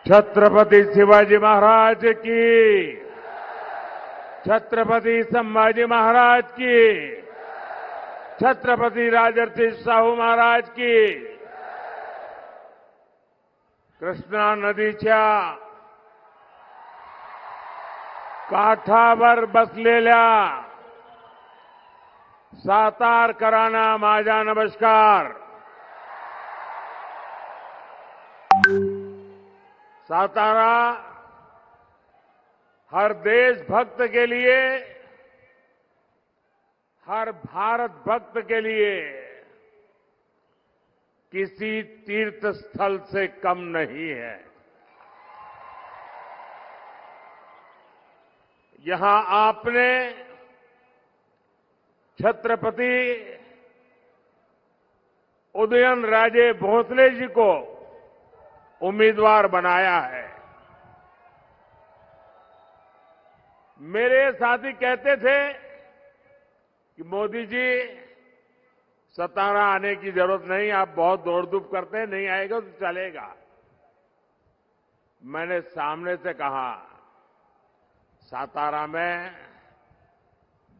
छत्रपति शिवाजी महाराज की, छत्रपति संभाजी महाराज की, छत्रपति राजर्षि शाहू महाराज की. कृष्णा नदीच्या काठावर बसलेल्या सातारकरांना माझा नमस्कार. सातारा हर देशभक्त के लिए, हर भारत भक्त के लिए किसी तीर्थ स्थल से कम नहीं है. यहां आपने छत्रपति उदयन राजे भोसले जी को उम्मीदवार बनाया है. मेरे साथी कहते थे कि मोदी जी सतारा आने की जरूरत नहीं, आप बहुत दौड़ धूप करते हैं, नहीं आएगा तो चलेगा. मैंने सामने से कहा, सातारा में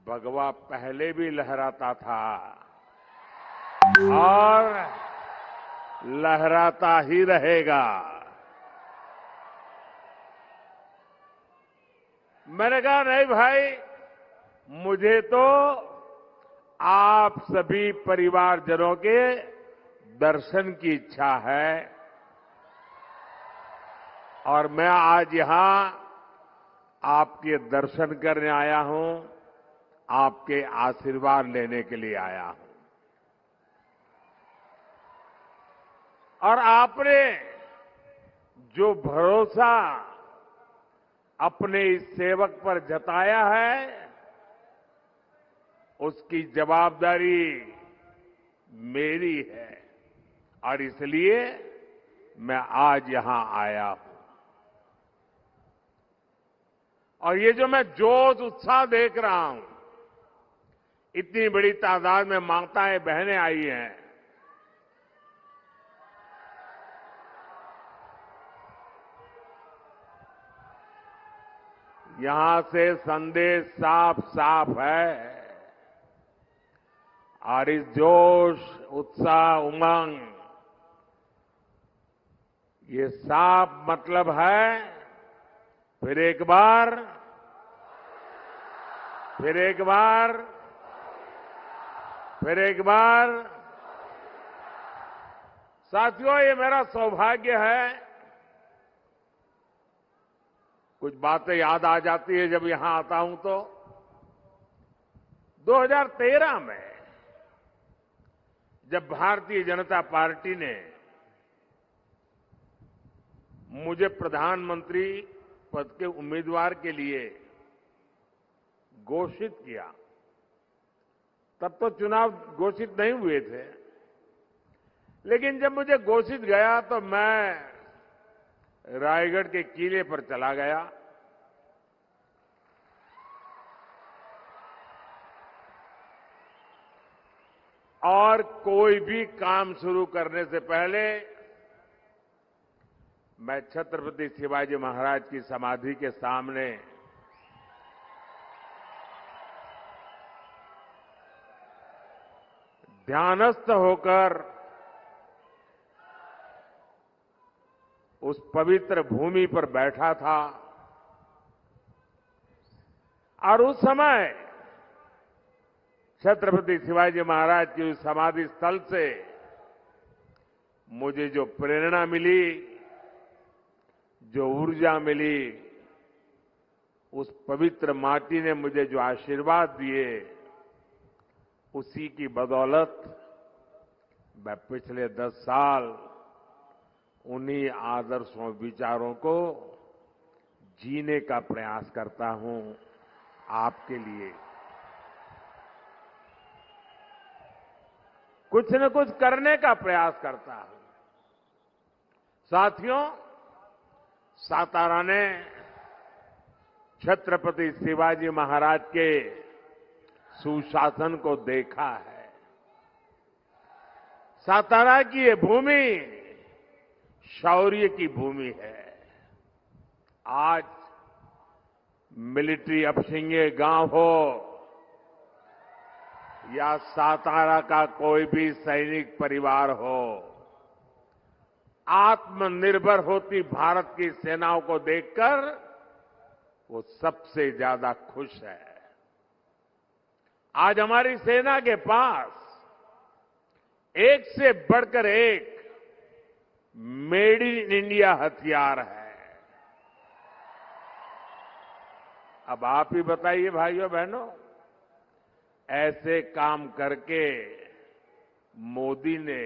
भगवा पहले भी लहराता था और लहराता ही रहेगा. मैंने कहा नहीं भाई, मुझे तो आप सभी परिवारजनों के दर्शन की इच्छा है और मैं आज यहां आपके दर्शन करने आया हूं, आपके आशीर्वाद लेने के लिए आया हूं. और आपने जो भरोसा अपने इस सेवक पर जताया है, उसकी जवाबदारी मेरी है और इसलिए मैं आज यहां आया हूं. और ये जो मैं जोश उत्साह देख रहा हूं, इतनी बड़ी तादाद में माताएं बहनें आई हैं, यहां से संदेश साफ साफ है. और इस जोश, उत्साह, उमंग, ये साफ मतलब है फिर एक बार, फिर एक बार, फिर एक बार. साथियों, ये मेरा सौभाग्य है. कुछ बातें याद आ जाती है जब यहां आता हूं तो. 2013 में जब भारतीय जनता पार्टी ने मुझे प्रधानमंत्री पद के उम्मीदवार के लिए घोषित किया, तब तो चुनाव घोषित नहीं हुए थे, लेकिन जब मुझे घोषित गया तो मैं रायगढ़ के किले पर चला गया. और कोई भी काम शुरू करने से पहले मैं छत्रपति शिवाजी महाराज की समाधि के सामने ध्यानस्थ होकर उस पवित्र भूमि पर बैठा था. और उस समय छत्रपति शिवाजी महाराज की उस समाधि स्थल से मुझे जो प्रेरणा मिली, जो ऊर्जा मिली, उस पवित्र माटी ने मुझे जो आशीर्वाद दिए, उसी की बदौलत मैं पिछले 10 साल उन्हीं आदर्शों, विचारों को जीने का प्रयास करता हूं आपके लिए. कुछ न कुछ करने का प्रयास करता हूं. साथियों, सातारा ने छत्रपति शिवाजी महाराज के सुशासन को देखा है. सातारा की ये भूमि शौर्य की भूमि है. आज मिलिट्री अपशिंगे गांव हो या सातारा का कोई भी सैनिक परिवार हो, आत्मनिर्भर होती भारत की सेनाओं को देखकर वो सबसे ज्यादा खुश है। आज हमारी सेना के पास एक से बढ़कर एक मेड इन इंडिया हथियार है। अब आप ही बताइए भाइयों बहनों, ऐसे काम करके मोदी ने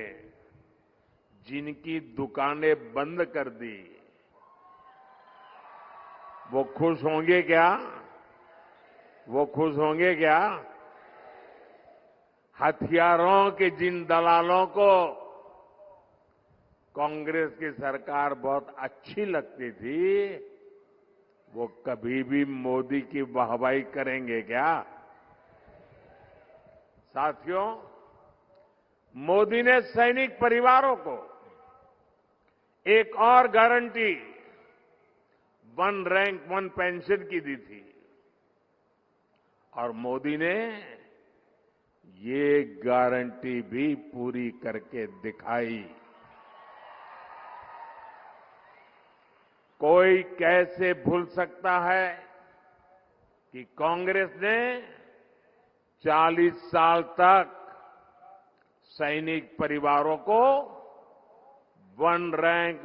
जिनकी दुकानें बंद कर दी, वो खुश होंगे क्या? वो खुश होंगे क्या? हथियारों के जिन दलालों को कांग्रेस की सरकार बहुत अच्छी लगती थी, वो कभी भी मोदी की वाहवाही करेंगे क्या? साथियों, मोदी ने सैनिक परिवारों को एक और guarantee one rank one pension की दी थी और मोदी ने ये गारंटी भी पूरी करके दिखाई। कोई कैसे भूल सकता है कि कांग्रेस ने 40 साल तक सैनिक परिवारों को one rank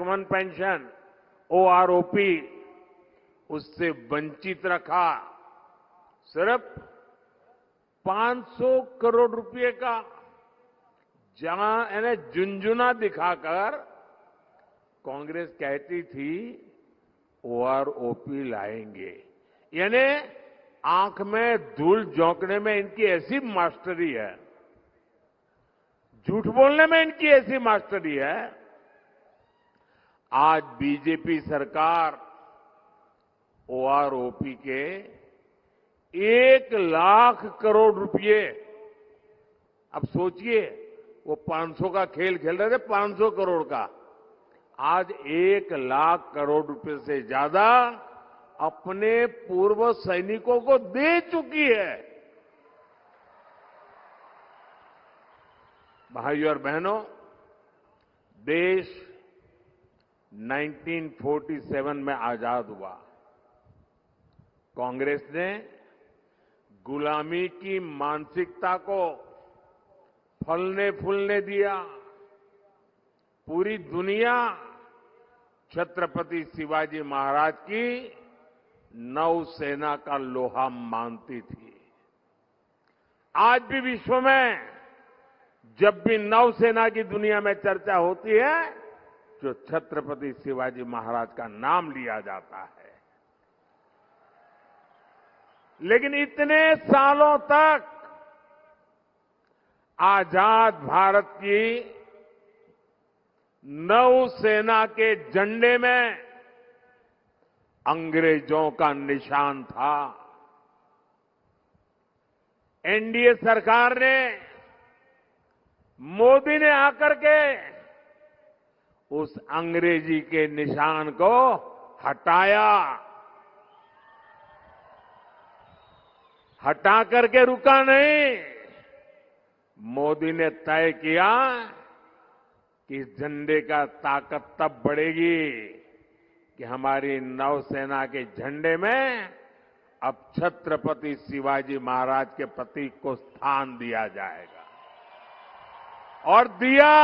one pension OROP उससे वंचित रखा। सिर्फ 500 करोड़ रुपए का यानी झुंझुना दिखाकर कांग्रेस कहती थी OROP लाएंगे, यानी आंख में धूल झोंकने में इनकी ऐसी मास्टरी है, झूठ बोलने में इनकी ऐसी मास्टरी है। आज बीजेपी सरकार OROP के 1 लाख करोड़ रुपए, अब सोचिए वो 500 का खेल खेल रहे थे, 500 करोड़ का, आज 1 लाख करोड़ रुपए से ज्यादा अपने पूर्व सैनिकों को दे चुकी है। भाइयों और बहनों, देश 1947 में आजाद हुआ। कांग्रेस ने गुलामी की मानसिकता को फलने फूलने दिया। पूरी दुनिया छत्रपति शिवाजी महाराज की नौसेना का लोहा मानती थी। आज भी विश्व में जब भी नौसेना की दुनिया में चर्चा होती है, जो छत्रपति शिवाजी महाराज का नाम लिया जाता है। लेकिन इतने सालों तक आजाद भारत की नौसेना के झंडे में अंग्रेजों का निशान था। एनडीए सरकार ने, मोदी ने आकर के उस अंग्रेजी के निशान को हटाया। हटा करके रुका नहीं, मोदी ने तय किया कि इस झंडे का ताकत तब बढ़ेगी कि हमारी नौसेना के झंडे में अब छत्रपति शिवाजी महाराज के प्रतीक को स्थान दिया जाएगा। और दिया,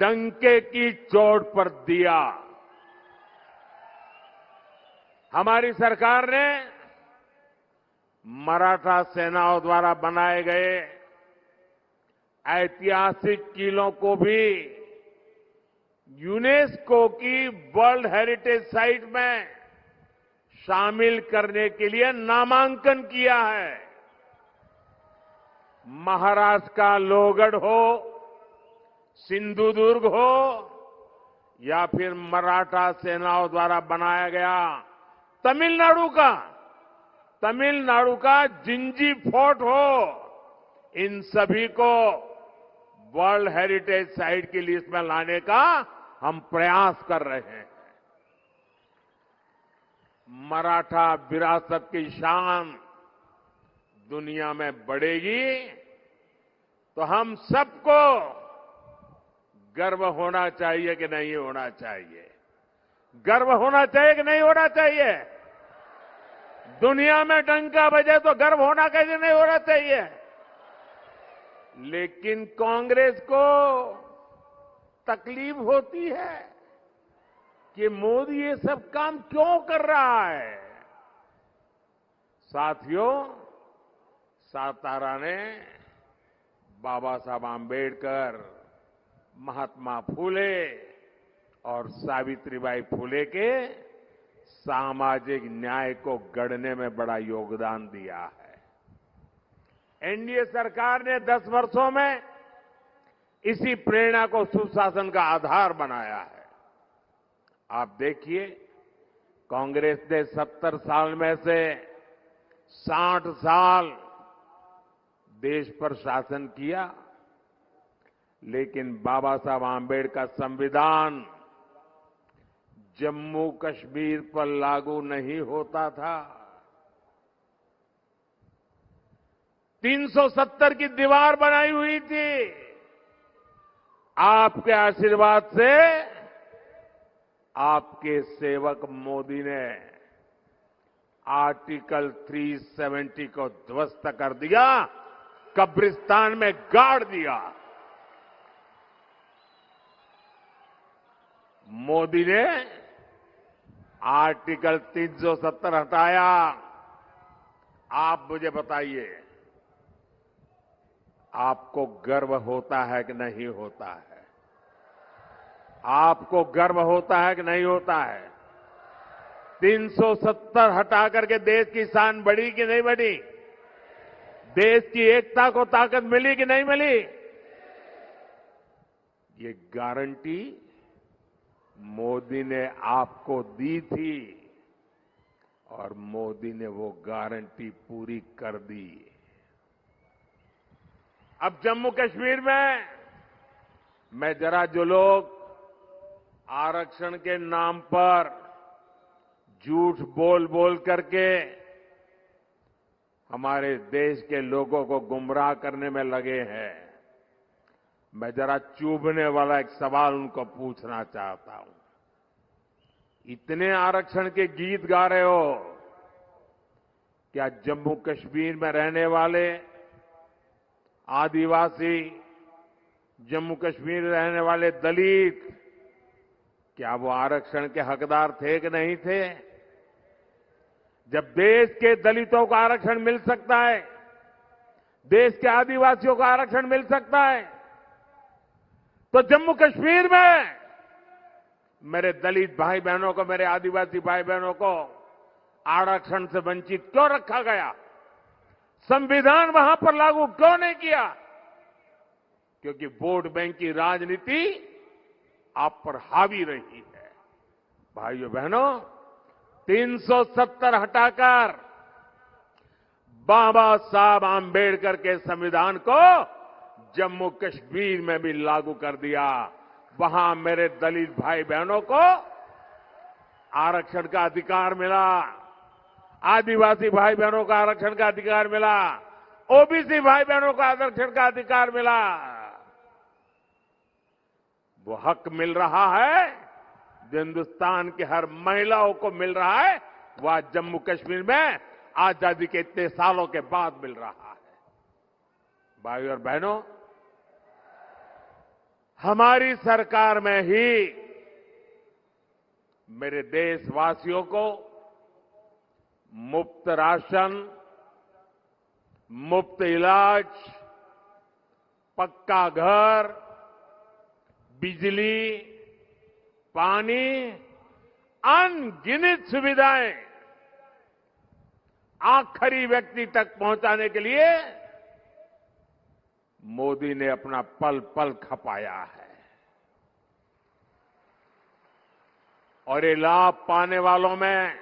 डंके की चोट पर दिया। हमारी सरकार ने मराठा सेनाओं द्वारा बनाए गए ऐतिहासिक किलों को भी यूनेस्को की वर्ल्ड हेरिटेज साइट में शामिल करने के लिए नामांकन किया है। महाराष्ट्र का लोहगढ़ हो, सिंधुदुर्ग हो या फिर मराठा सेनाओं द्वारा बनाया गया तमिलनाडु का जिंजी फोर्ट हो, इन सभी को वर्ल्ड हेरिटेज साइट की लिस्ट में लाने का हम प्रयास कर रहे हैं। मराठा विरासत की शान दुनिया में बढ़ेगी तो हम सबको गर्व होना चाहिए कि नहीं होना चाहिए? गर्व होना चाहिए कि नहीं होना चाहिए? दुनिया में डंका बजे तो गर्व होना कैसे नहीं होना चाहिए? लेकिन कांग्रेस को तकलीफ होती है कि मोदी ये सब काम क्यों कर रहा है। साथियों, सातारा ने बाबा साहब आंबेडकर, महात्मा फूले और सावित्रीबाई फूले के सामाजिक न्याय को गढ़ने में बड़ा योगदान दिया है। एनडीए सरकार ने 10 वर्षों में इसी प्रेरणा को सुशासन का आधार बनाया है। आप देखिए, कांग्रेस ने 70 साल में से 60 साल देश पर शासन किया, लेकिन बाबा साहब आंबेडकर संविधान जम्मू कश्मीर पर लागू नहीं होता था। 370 की दीवार बनाई हुई थी। आपके आशीर्वाद से आपके सेवक मोदी ने आर्टिकल 370 को ध्वस्त कर दिया, कब्रिस्तान में गाड़ दिया। मोदी ने आर्टिकल 370 हटाया। आप मुझे बताइए, आपको गर्व होता है कि नहीं होता है? आपको गर्व होता है कि नहीं होता है? 370 हटा करके देश की शान बढ़ी कि नहीं बढ़ी? देश की एकता को ताकत मिली कि नहीं मिली? ये गारंटी मोदी ने आपको दी थी और मोदी ने वो गारंटी पूरी कर दी। अब जम्मू कश्मीर में मैं जरा जो लोग आरक्षण के नाम पर झूठ बोल बोल करके हमारे देश के लोगों को गुमराह करने में लगे हैं, मैं जरा चुभने वाला एक सवाल उनको पूछना चाहता हूं। इतने आरक्षण के गीत गा रहे हो, क्या जम्मू कश्मीर में रहने वाले आदिवासी, जम्मू कश्मीर में रहने वाले दलित, क्या वो आरक्षण के हकदार थे कि नहीं थे? जब देश के दलितों को आरक्षण मिल सकता है, देश के आदिवासियों को आरक्षण मिल सकता है, तो जम्मू कश्मीर में मेरे दलित भाई बहनों को, मेरे आदिवासी भाई बहनों को आरक्षण से वंचित क्यों रखा गया? संविधान वहां पर लागू क्यों नहीं किया? क्योंकि वोट बैंक की राजनीति आप पर हावी रही है। भाइयों बहनों, 370 हटाकर बाबा साहब आंबेडकर के संविधान को जम्मू कश्मीर में भी लागू कर दिया। वहां मेरे दलित भाई बहनों को आरक्षण का अधिकार मिला, आदिवासी भाई बहनों को आरक्षण का अधिकार मिला, ओबीसी भाई बहनों को आरक्षण का अधिकार मिला। वो हक मिल रहा है जो हिंदुस्तान की हर महिलाओं को मिल रहा है, वो आज जम्मू कश्मीर में आजादी के इतने सालों के बाद मिल रहा है। भाइयों और बहनों, हमारी सरकार में ही मेरे देशवासियों को मुफ्त राशन, मुफ्त इलाज, पक्का घर, बिजली, पानी, अनगिनत सुविधाएं आखिरी व्यक्ति तक पहुंचाने के लिए मोदी ने अपना पल पल खपाया है। और ये लाभ पाने वालों में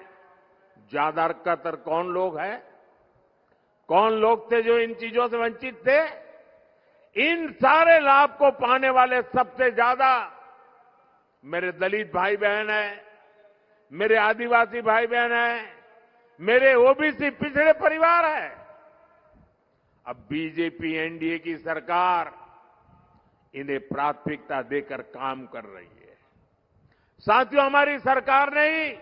ज्यादातर कौन लोग हैं? कौन लोग थे जो इन चीजों से वंचित थे? इन सारे लाभ को पाने वाले सबसे ज्यादा मेरे दलित भाई बहन हैं, मेरे आदिवासी भाई बहन हैं, मेरे ओबीसी पिछड़े परिवार हैं। अब बीजेपी एनडीए की सरकार इन्हें प्राथमिकता देकर काम कर रही है। साथियों, हमारी सरकार ने ही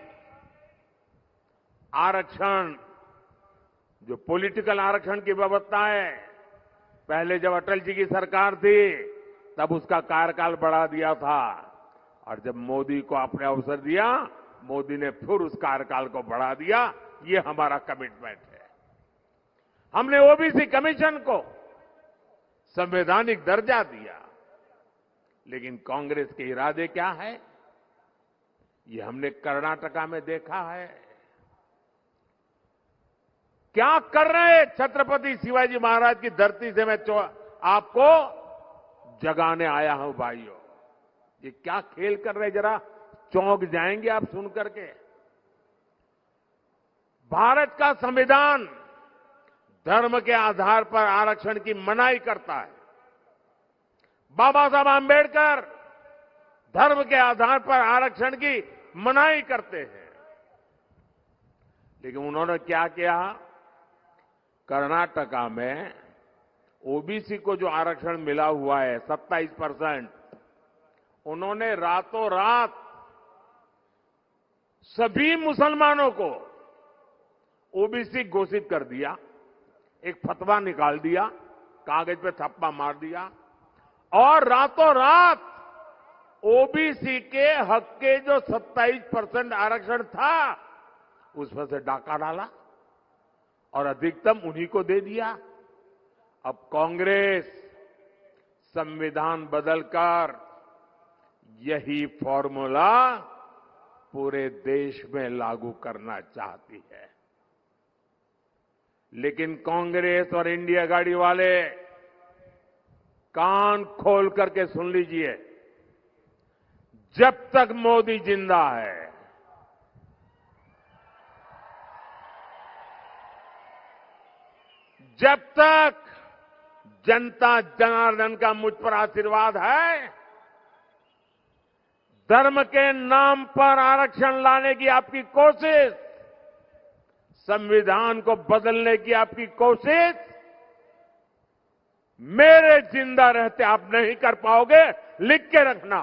आरक्षण, जो पॉलिटिकल आरक्षण की व्यवस्था है, पहले जब अटल जी की सरकार थी तब उसका कार्यकाल बढ़ा दिया था, और जब मोदी को आपने अवसर दिया, मोदी ने फिर उस कार्यकाल को बढ़ा दिया। ये हमारा कमिटमेंट है। हमने ओबीसी कमीशन को संवैधानिक दर्जा दिया, लेकिन कांग्रेस के इरादे क्या है, ये हमने कर्नाटका में देखा है। क्या कर रहे हैं छत्रपति शिवाजी महाराज की धरती से मैं आपको जगाने आया हूं भाइयों। ये क्या खेल कर रहे, जरा चौंक जाएंगे आप सुन करके। भारत का संविधान धर्म के आधार पर आरक्षण की मनाही करता है। बाबा साहब आंबेडकर धर्म के आधार पर आरक्षण की मनाही करते हैं, लेकिन उन्होंने क्या किया, कर्नाटका में ओबीसी को जो आरक्षण मिला हुआ है 27%, उन्होंने रातों रात सभी मुसलमानों को ओबीसी घोषित कर दिया। एक फतवा निकाल दिया, कागज पे थप्पा मार दिया, और रातों रात ओबीसी के हक के जो 27% आरक्षण था उसमें से डाका डाला और अधिकतम उन्हीं को दे दिया। अब कांग्रेस संविधान बदलकर यही फॉर्मूला पूरे देश में लागू करना चाहती है, लेकिन कांग्रेस और इंडिया गाड़ी वाले कान खोल करके सुन लीजिए, जब तक मोदी जिंदा है, जब तक जनता जनार्दन का मुझ पर आशीर्वाद है, धर्म के नाम पर आरक्षण लाने की आपकी कोशिश, संविधान को बदलने की आपकी कोशिश, मेरे जिंदा रहते आप नहीं कर पाओगे, लिख के रखना।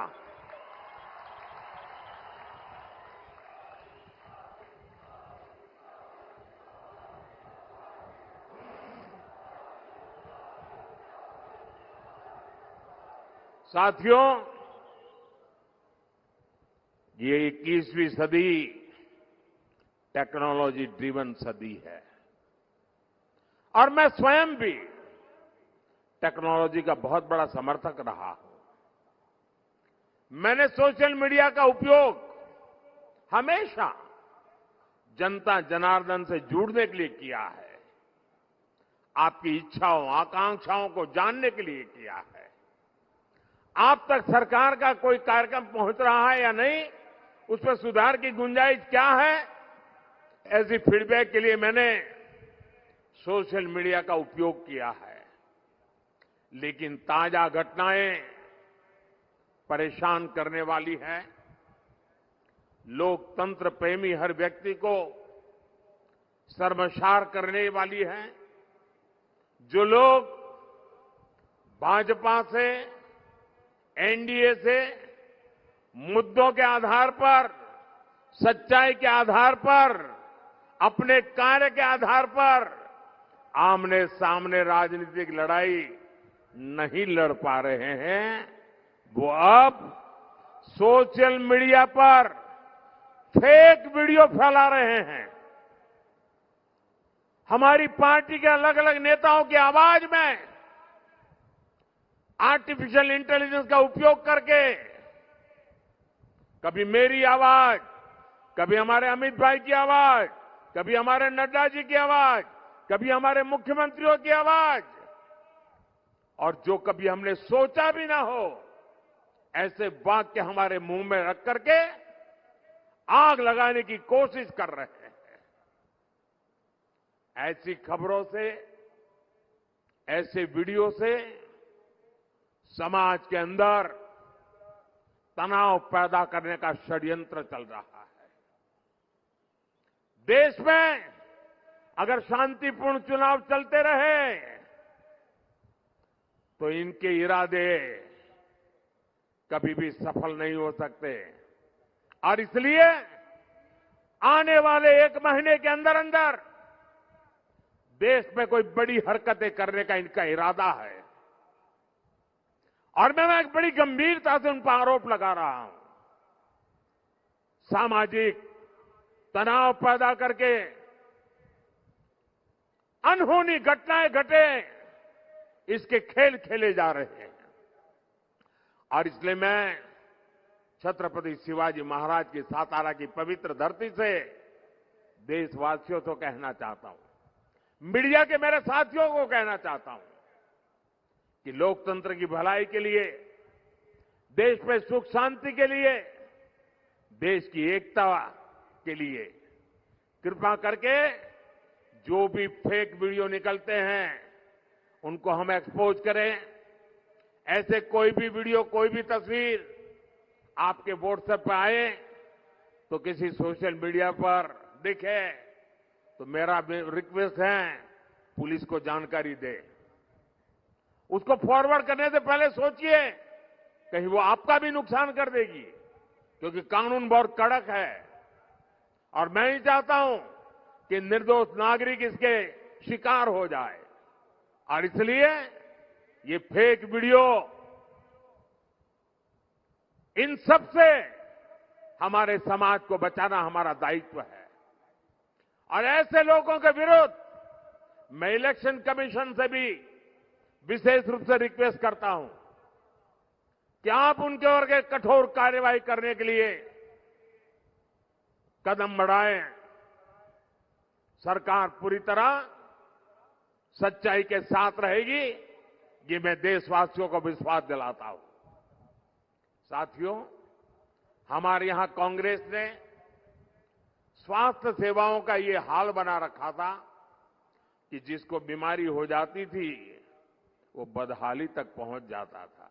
साथियों, ये 21वीं सदी टेक्नोलॉजी ड्रिवन सदी है, और मैं स्वयं भी टेक्नोलॉजी का बहुत बड़ा समर्थक रहा हूं। मैंने सोशल मीडिया का उपयोग हमेशा जनता जनार्दन से जुड़ने के लिए किया है, आपकी इच्छाओं आकांक्षाओं को जानने के लिए किया है। आप तक सरकार का कोई कार्यक्रम पहुंच रहा है या नहीं, उस पर सुधार की गुंजाइश क्या है, ऐसी फीडबैक के लिए मैंने सोशल मीडिया का उपयोग किया है। लेकिन ताजा घटनाएं परेशान करने वाली है, लोकतंत्र प्रेमी हर व्यक्ति को शर्मसार करने वाली है। जो लोग भाजपा से, एनडीए से मुद्दों के आधार पर, सच्चाई के आधार पर, अपने कार्य के आधार पर आमने सामने राजनीतिक लड़ाई नहीं लड़ पा रहे हैं, वो अब सोशल मीडिया पर फेक वीडियो फैला रहे हैं। हमारी पार्टी के अलग अलग नेताओं की आवाज में आर्टिफिशियल इंटेलिजेंस का उपयोग करके कभी मेरी आवाज, कभी हमारे अमित भाई की आवाज, कभी हमारे नड्डा जी की आवाज, कभी हमारे मुख्यमंत्रियों की आवाज, और जो कभी हमने सोचा भी ना हो, ऐसे वाक्य हमारे मुंह में रख करके आग लगाने की कोशिश कर रहे हैं। ऐसी खबरों से, ऐसे वीडियो से समाज के अंदर तनाव पैदा करने का षड्यंत्र चल रहा है। देश में अगर शांतिपूर्ण चुनाव चलते रहे तो इनके इरादे कभी भी सफल नहीं हो सकते और इसलिए आने वाले 1 महीने के अंदर अंदर देश में कोई बड़ी हरकतें करने का इनका इरादा है और मैं एक बड़ी गंभीरता से उन पर आरोप लगा रहा हूं। सामाजिक तनाव पैदा करके अनहोनी घटनाएं घटे, इसके खेल खेले जा रहे हैं और इसलिए मैं छत्रपति शिवाजी महाराज की सातारा की पवित्र धरती से देशवासियों को कहना चाहता हूं, मीडिया के मेरे साथियों को कहना चाहता हूं कि लोकतंत्र की भलाई के लिए, देश में सुख शांति के लिए, देश की एकता के लिए कृपा करके जो भी फेक वीडियो निकलते हैं उनको हम एक्सपोज करें। ऐसे कोई भी वीडियो, कोई भी तस्वीर आपके व्हाट्सएप पर आए तो किसी सोशल मीडिया पर दिखे तो मेरा रिक्वेस्ट है पुलिस को जानकारी दे। उसको फॉरवर्ड करने से पहले सोचिए कहीं वो आपका भी नुकसान कर देगी, क्योंकि कानून बहुत कड़क है और मैं ही चाहता हूं कि निर्दोष नागरिक इसके शिकार हो जाए और इसलिए ये फेक वीडियो, इन सब से हमारे समाज को बचाना हमारा दायित्व है और ऐसे लोगों के विरुद्ध मैं इलेक्शन कमीशन से भी विशेष रूप से रिक्वेस्ट करता हूं कि आप उनके ओर के कठोर कार्रवाई करने के लिए कदम बढ़ाएं। सरकार पूरी तरह सच्चाई के साथ रहेगी, ये मैं देशवासियों को विश्वास दिलाता हूं। साथियों, हमारे यहां कांग्रेस ने स्वास्थ्य सेवाओं का ये हाल बना रखा था कि जिसको बीमारी हो जाती थी वो बदहाली तक पहुंच जाता था।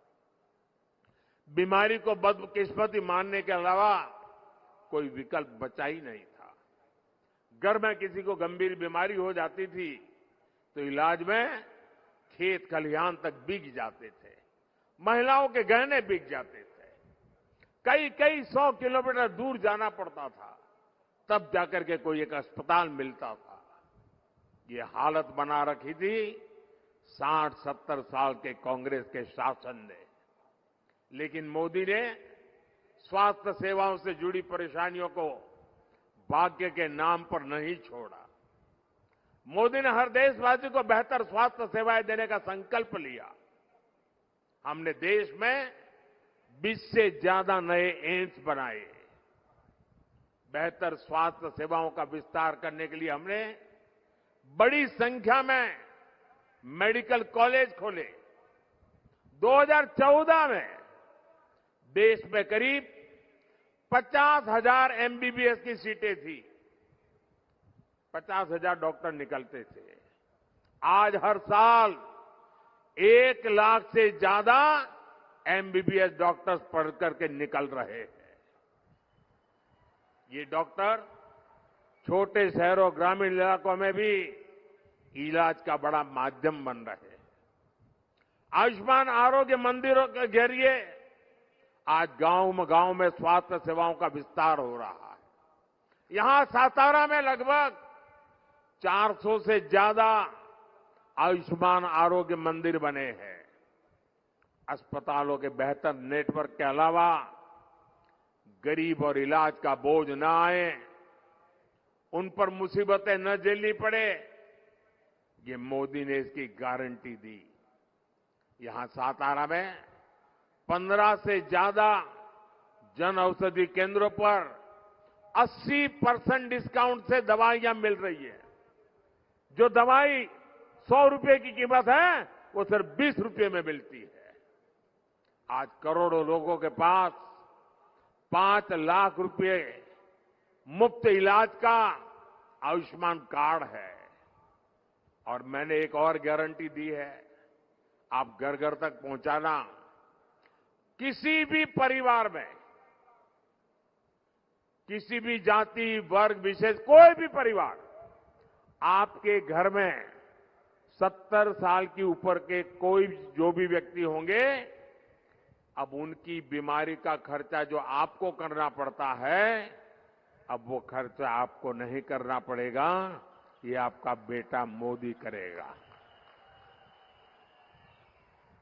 बीमारी को बदकिस्मती मानने के अलावा कोई विकल्प बचा ही नहीं था। घर में किसी को गंभीर बीमारी हो जाती थी तो इलाज में खेत खलिहान तक बिक जाते थे, महिलाओं के गहने बिक जाते थे, कई कई 100 किलोमीटर दूर जाना पड़ता था, तब जाकर के कोई एक अस्पताल मिलता था। ये हालत बना रखी थी 60-70 साल के कांग्रेस के शासन ने। लेकिन मोदी ने स्वास्थ्य सेवाओं से जुड़ी परेशानियों को भाग्य के नाम पर नहीं छोड़ा। मोदी ने हर देशवासी को बेहतर स्वास्थ्य सेवाएं देने का संकल्प लिया। हमने देश में 20 से ज्यादा नए एम्स बनाए। बेहतर स्वास्थ्य सेवाओं का विस्तार करने के लिए हमने बड़ी संख्या में मेडिकल कॉलेज खोले। 2014 में देश में करीब 50,000 एमबीबीएस की सीटें थी, 50,000 डॉक्टर निकलते थे। आज हर साल 1 लाख से ज्यादा एमबीबीएस डॉक्टर्स पढ़ करके निकल रहे हैं। ये डॉक्टर छोटे शहरों, ग्रामीण इलाकों में भी इलाज का बड़ा माध्यम बन रहे हैं। आयुष्मान आरोग्य मंदिरों के जरिए आज गांव में स्वास्थ्य सेवाओं का विस्तार हो रहा है। यहां सातारा में लगभग 400 से ज्यादा आयुष्मान आरोग्य मंदिर बने हैं। अस्पतालों के बेहतर नेटवर्क के अलावा गरीब और इलाज का बोझ न आए, उन पर मुसीबतें न झेलनी पड़े, ये मोदी ने इसकी गारंटी दी। यहां सातारा में 15 से ज्यादा जन औषधि केंद्रों पर 80% डिस्काउंट से दवाइयां मिल रही है। जो दवाई 100 रुपए की कीमत है वो सिर्फ 20 रुपए में मिलती है। आज करोड़ों लोगों के पास 5 लाख रुपए मुफ्त इलाज का आयुष्मान कार्ड है। और मैंने एक और गारंटी दी है, आप घर घर तक पहुंचाना। किसी भी परिवार में, किसी भी जाति वर्ग विशेष कोई भी परिवार, आपके घर में 70 साल की ऊपर के कोई जो भी व्यक्ति होंगे, अब उनकी बीमारी का खर्चा जो आपको करना पड़ता है, अब वो खर्चा आपको नहीं करना पड़ेगा, ये आपका बेटा मोदी करेगा।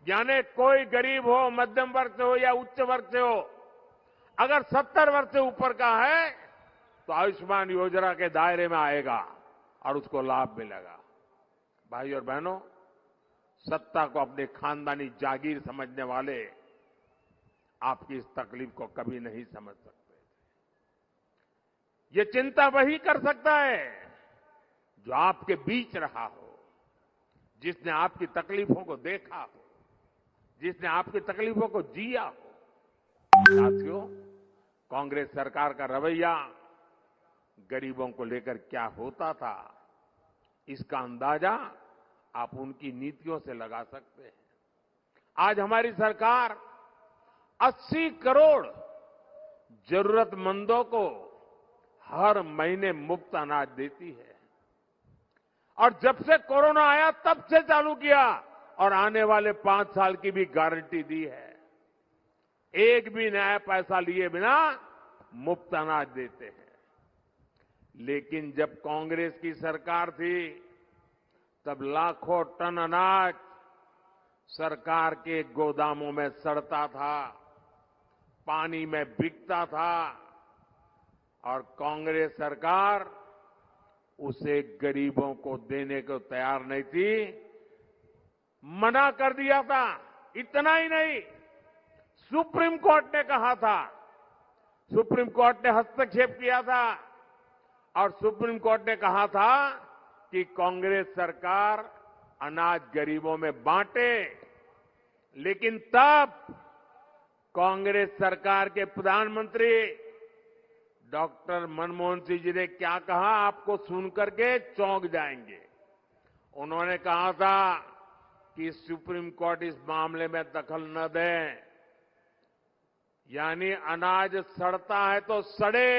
यानी कोई गरीब हो, मध्यम वर्ग से हो या उच्च वर्ग से हो, अगर 70 वर्ष से ऊपर का है तो आयुष्मान योजना के दायरे में आएगा और उसको लाभ मिलेगा। भाई और बहनों, सत्ता को अपने खानदानी जागीर समझने वाले आपकी इस तकलीफ को कभी नहीं समझ सकते। ये चिंता वही कर सकता है जो आपके बीच रहा हो, जिसने आपकी तकलीफों को देखा हो, जिसने आपकी तकलीफों को जिया हो। साथियों, कांग्रेस सरकार का रवैया गरीबों को लेकर क्या होता था, इसका अंदाजा आप उनकी नीतियों से लगा सकते हैं। आज हमारी सरकार 80 करोड़ जरूरतमंदों को हर महीने मुफ्त अनाज देती है और जब से कोरोना आया तब से चालू किया और आने वाले 5 साल की भी गारंटी दी है। एक भी नया पैसा लिए बिना मुफ्त अनाज देते हैं। लेकिन जब कांग्रेस की सरकार थी तब लाखों टन अनाज सरकार के गोदामों में सड़ता था, पानी में बिकता था और कांग्रेस सरकार उसे गरीबों को देने को तैयार नहीं थी, मना कर दिया था। इतना ही नहीं, सुप्रीम कोर्ट ने कहा था, सुप्रीम कोर्ट ने हस्तक्षेप किया था और सुप्रीम कोर्ट ने कहा था कि कांग्रेस सरकार अनाज गरीबों में बांटे। लेकिन तब कांग्रेस सरकार के प्रधानमंत्री डॉक्टर मनमोहन सिंह जी ने क्या कहा, आपको सुनकर के चौंक जाएंगे। उन्होंने कहा था कि सुप्रीम कोर्ट इस मामले में दखल न दे, यानी अनाज सड़ता है तो सड़े,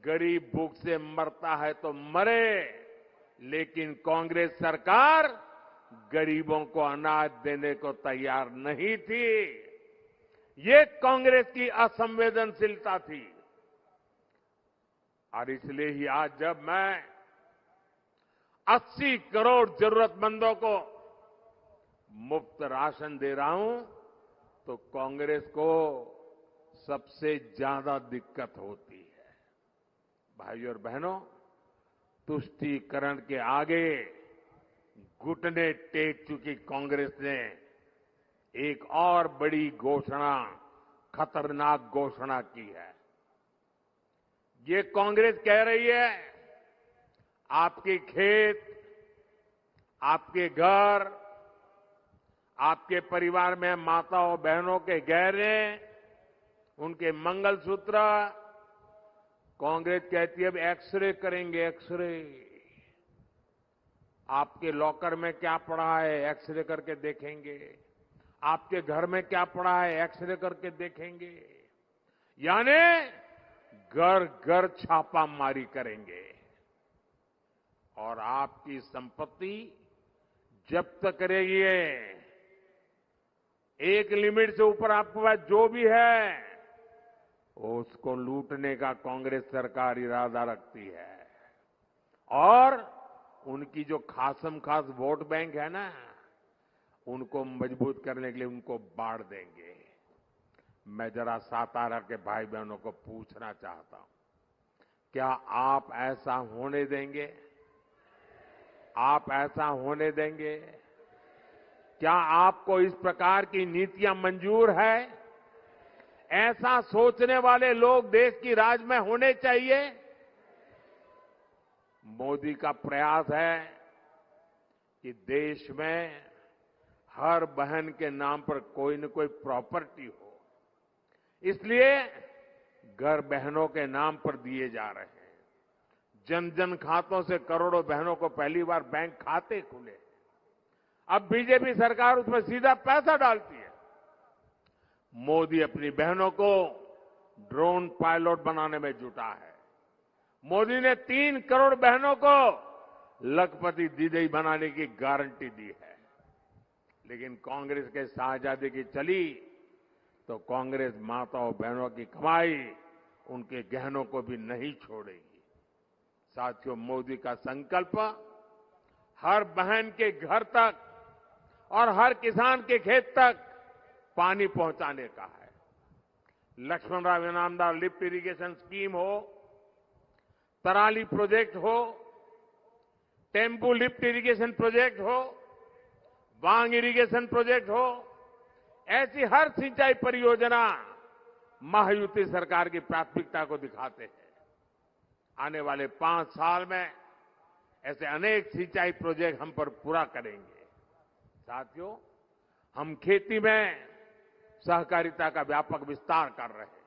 गरीब भूख से मरता है तो मरे, लेकिन कांग्रेस सरकार गरीबों को अनाज देने को तैयार नहीं थी। ये कांग्रेस की असंवेदनशीलता थी। और इसलिए ही आज जब मैं 80 करोड़ जरूरतमंदों को मुफ्त राशन दे रहा हूं तो कांग्रेस को सबसे ज्यादा दिक्कत होती है। भाइयों और बहनों, तुष्टीकरण के आगे घुटने टेक चुकी कांग्रेस ने एक और बड़ी घोषणा, खतरनाक घोषणा की है। ये कांग्रेस कह रही है आपके खेत, आपके घर, आपके परिवार में माताओं बहनों के गहने, उनके मंगलसूत्र, कांग्रेस कहती है अब एक्सरे करेंगे, एक्सरे। आपके लॉकर में क्या पड़ा है, एक्सरे करके देखेंगे। आपके घर में क्या पड़ा है, एक्सरे करके देखेंगे। यानी घर घर छापामारी करेंगे और आपकी संपत्ति जब्त करेगी। एक लिमिट से ऊपर आपके पास जो भी है उसको लूटने का कांग्रेस सरकार इरादा रखती है। और उनकी जो खासम खास वोट बैंक है ना, उनको मजबूत करने के लिए उनको बांट देंगे। मैं जरा सातारा के भाई बहनों को पूछना चाहता हूं, क्या आप ऐसा होने देंगे? आप ऐसा होने देंगे? क्या आपको इस प्रकार की नीतियां मंजूर है? ऐसा सोचने वाले लोग देश की राज में होने चाहिए। मोदी का प्रयास है कि देश में हर बहन के नाम पर कोई न कोई प्रॉपर्टी हो, इसलिए घर बहनों के नाम पर दिए जा रहे हैं। जन जन खातों से करोड़ों बहनों को पहली बार बैंक खाते खुले। अब बीजेपी सरकार उसमें सीधा पैसा डालती है। मोदी अपनी बहनों को ड्रोन पायलट बनाने में जुटा है। मोदी ने 3 करोड़ बहनों को लखपति दीदी बनाने की गारंटी दी है। लेकिन कांग्रेस के शाहजादे की चली तो कांग्रेस माताओं बहनों की कमाई, उनके गहनों को भी नहीं छोड़ेगी। साथियों, मोदी का संकल्प हर बहन के घर तक और हर किसान के खेत तक पानी पहुंचाने का है। Laxmanrao Inamdar lift irrigation scheme हो, तराली प्रोजेक्ट हो, टेम्पू लिफ्ट इरिगेशन प्रोजेक्ट हो, वांग इरिगेशन प्रोजेक्ट हो, ऐसी हर सिंचाई परियोजना महायुति सरकार की प्राथमिकता को दिखाते हैं। आने वाले 5 साल में ऐसे अनेक सिंचाई प्रोजेक्ट हम पर पूरा करेंगे। साथियों, हम खेती में सहकारिता का व्यापक विस्तार कर रहे हैं।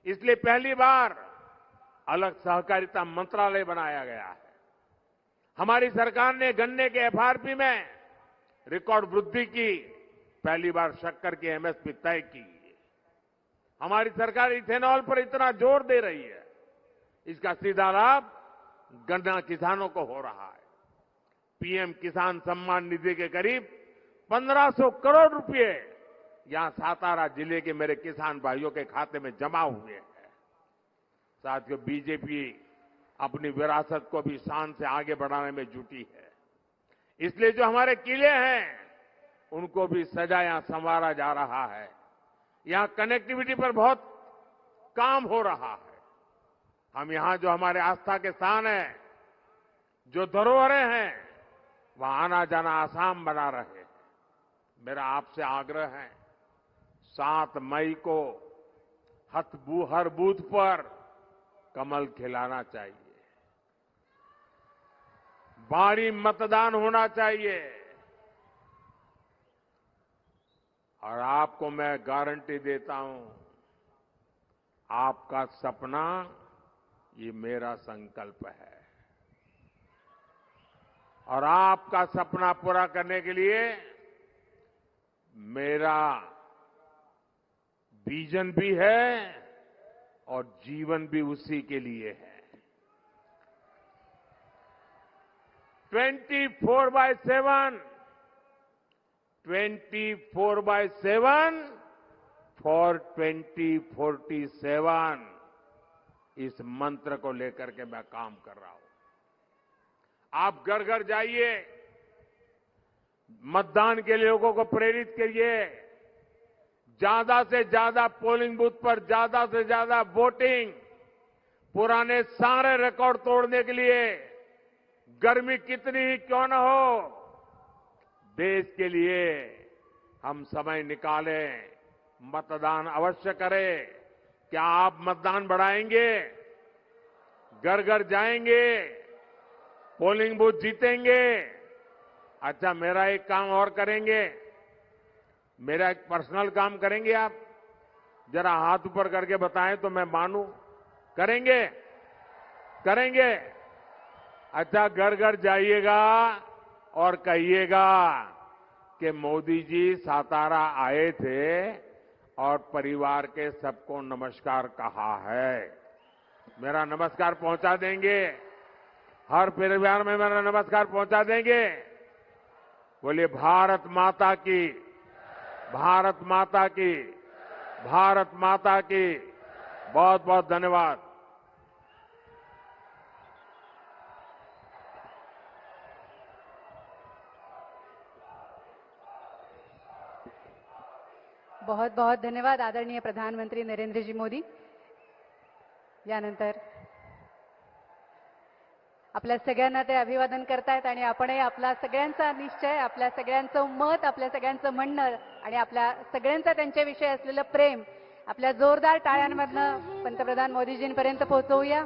इसलिए पहली बार अलग सहकारिता मंत्रालय बनाया गया है। हमारी सरकार ने गन्ने के एफआरपी में रिकॉर्ड वृद्धि की, पहली बार शक्कर की एमएसपी तय की। हमारी सरकार इथेनॉल पर इतना जोर दे रही है, इसका सीधा लाभ गन्ना किसानों को हो रहा है। पीएम किसान सम्मान निधि के करीब 1500 करोड़ रुपए यहां सातारा जिले के मेरे किसान भाइयों के खाते में जमा हुए हैं। साथियों, बीजेपी अपनी विरासत को भी शान से आगे बढ़ाने में जुटी है। इसलिए जो हमारे किले हैं उनको भी सजाया संवारा जा रहा है। यहां कनेक्टिविटी पर बहुत काम हो रहा है। हम यहां जो हमारे आस्था के स्थान हैं, जो धरोहरें हैं, वहां आना जाना आसान बना रहे हैं। मेरा आपसे आग्रह है, 7 मई को हर बूथ पर कमल खिलाना चाहिए। भारी मतदान होना चाहिए। और आपको मैं गारंटी देता हूं, आपका सपना ये मेरा संकल्प है। और आपका सपना पूरा करने के लिए मेरा विजन भी है और जीवन भी उसी के लिए है। 24/7 फॉर 2047 इस मंत्र को लेकर के मैं काम कर रहा हूं। आप घर घर जाइए, मतदान के लिए लोगों को प्रेरित करिए, ज्यादा से ज्यादा पोलिंग बूथ पर ज्यादा से ज्यादा वोटिंग, पुराने सारे रिकॉर्ड तोड़ने के लिए गर्मी कितनी ही क्यों न हो, देश के लिए हम समय निकालें, मतदान अवश्य करें। क्या आप मतदान बढ़ाएंगे? घर घर जाएंगे, पोलिंग बूथ जीतेंगे? अच्छा, मेरा एक काम और करेंगे, मेरा एक पर्सनल काम करेंगे आप? जरा हाथ ऊपर करके बताएं तो मैं मानूं। करेंगे? करेंगे? अच्छा, घर घर जाइएगा और कहिएगा कि मोदी जी सातारा आए थे और परिवार के सबको नमस्कार कहा है। मेरा नमस्कार पहुंचा देंगे? हर परिवार में मेरा नमस्कार पहुंचा देंगे? बोलिए भारत माता की, भारत माता की, भारत माता की। बहुत बहुत धन्यवाद। बहुत बहुत धन्यवाद आदरणीय प्रधानमंत्री नरेंद्रजी मोदी। यानंतर आपल्या सगळ्यांना ते अभिवादन करतायत आणि आपणही आपला सगळ्यांचा निश्चय, आपल्या सगळ्यांचं मत, आपल्या सगळ्यांचं म्हणणं आणि आपल्या सगळ्यांचं त्यांच्याविषयी असलेलं प्रेम आपल्या जोरदार टाळ्यांमधनं पंतप्रधान मोदीजींपर्यंत पोहोचवूया।